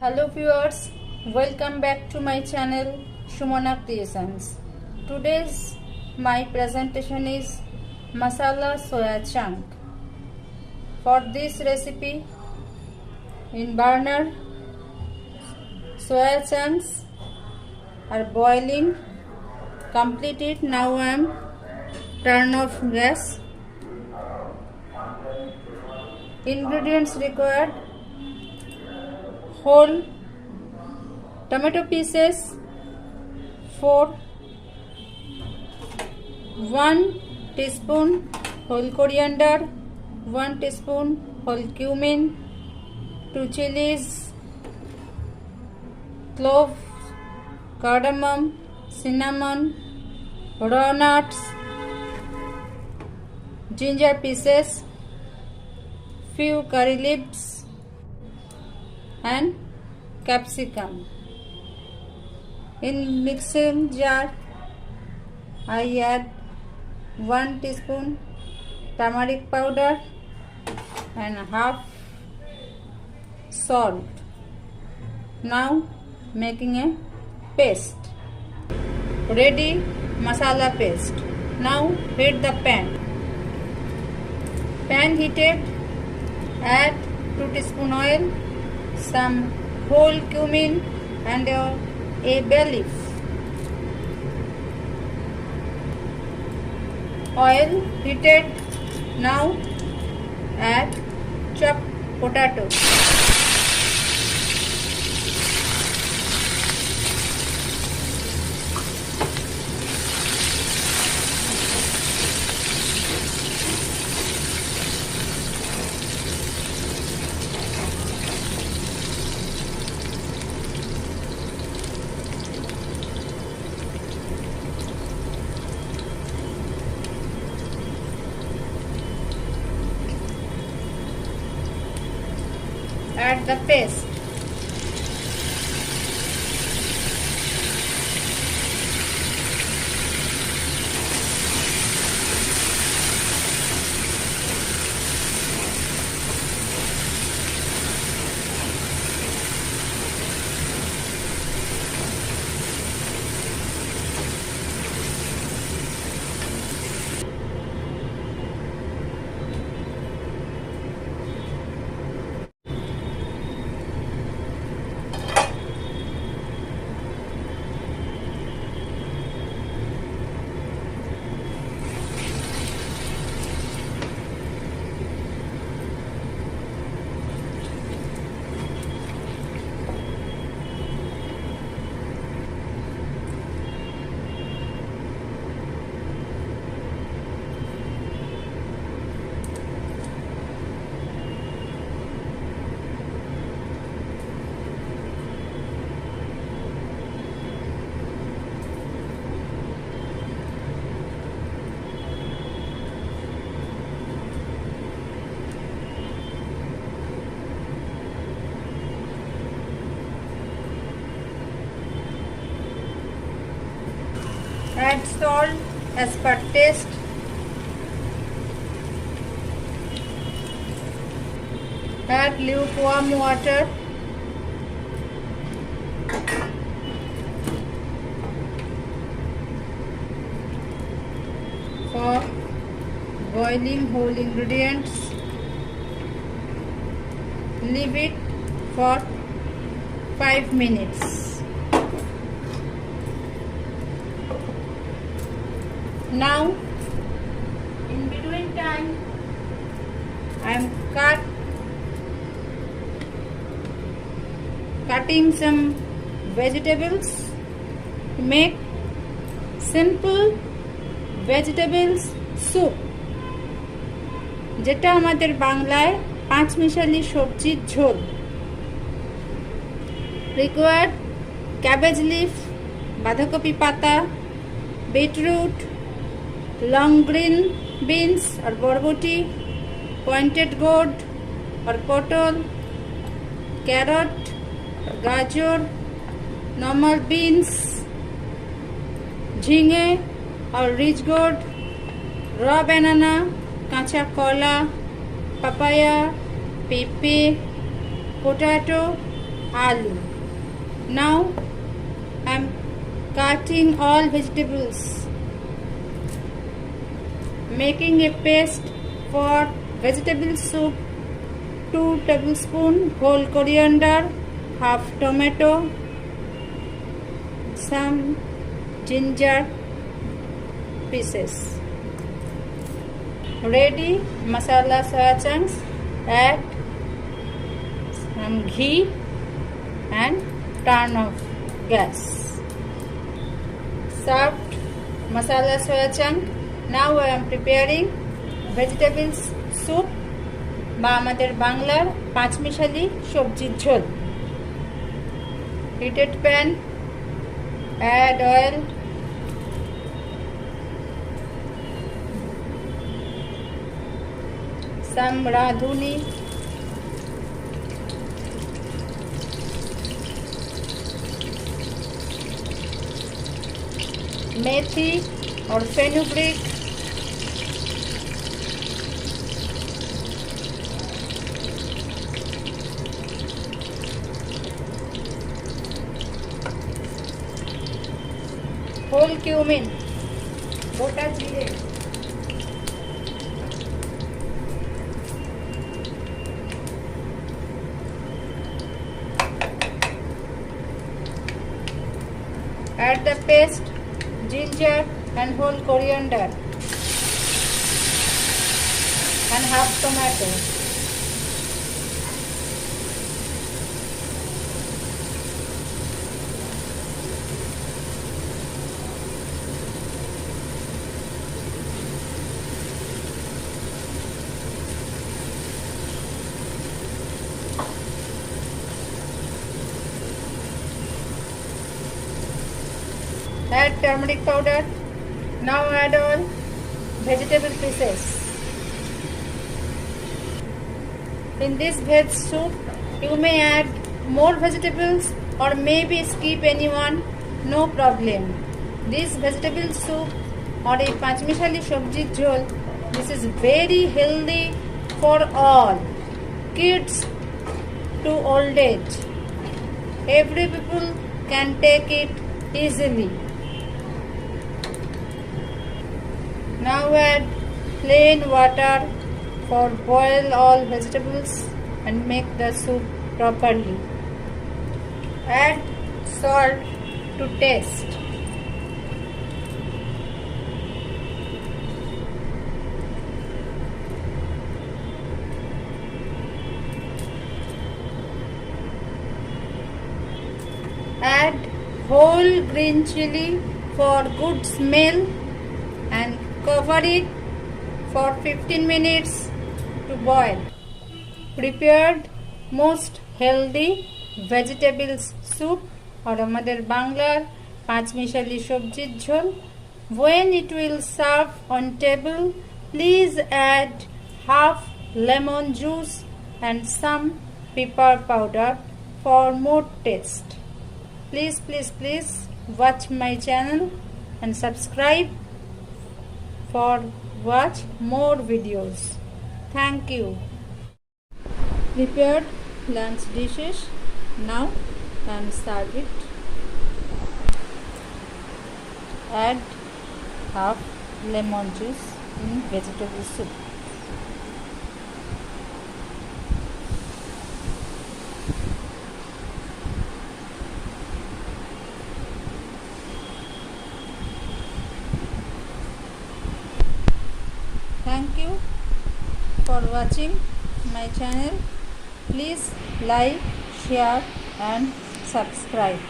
Hello viewers, welcome back to my channel Sumana Creations. Today's my presentation is Masala soya chunk. For this recipe, in burner, soya chunks are boiling. Complete it. Now I am turn off gas. Ingredients required: whole tomato pieces 4, 1 teaspoon whole coriander, 1 teaspoon whole cumin, 2 chilies, cloves, cardamom, cinnamon, raw nuts, ginger pieces, few curry leaves and capsicum. In mixing jar, I add 1 teaspoon turmeric powder and half salt. Now making a paste. Ready masala paste. Now heat the pan. Pan heated. Add 2 teaspoon oil, some whole cumin and a bay leaf. Oil heated. Now add chopped potato. Add the paste. Add salt as per taste. Add lukewarm water. For boiling whole ingredients. Leave it for 5 minutes. Now, in between time, I am cutting some vegetables to make simple vegetables soup, যেটা আমাদের বাংলায় panch mishali sabjiর jhol. Required cabbage leaf, বাঁধাকপি পাতা, beetroot, long green beans or borboti, pointed gourd or potol, carrot or gajor, normal beans, jhinge or rich gourd, raw banana, kacha kola, papaya, pepe, potato, aloo. Now I am cutting all vegetables, making a paste for vegetable soup. 2 tablespoons whole coriander, half tomato, some ginger pieces. Ready masala soya chunks. Add some ghee and turn off gas. Served masala soya chunk. Now I am preparing vegetables soup বা আমাদের বাংলার পাঁচ মিশালি সবজির ঝোল. Heated pan, add oil, some radhuni, methi or fenugreek, whole cumin, গোটা জিরে, add the paste, ginger and whole coriander and half tomato. Add turmeric powder. Now add all vegetable pieces. In this veg soup, you may add more vegetables or maybe skip anyone, no problem. This vegetable soup or a panch mishali sabji jhol, this is very healthy for all, kids to old age. Every people can take it easily. Now add plain water for boil all vegetables and make the soup properly. Add salt to taste. Add whole green chili for good smell and cover it for 15 minutes to boil. Prepared most healthy vegetables soup or আমাদের বাংলার পাঁচ মিশালি সবজির ঝোল. When it will serve on table, please add half lemon juice and some pepper powder for more taste. Please watch my channel and subscribe for watch more videos. Thank you. Prepared lunch dishes. Now I am serve it. Add half lemon juice in vegetable soup. Thank you for watching my channel. Please like, share and subscribe.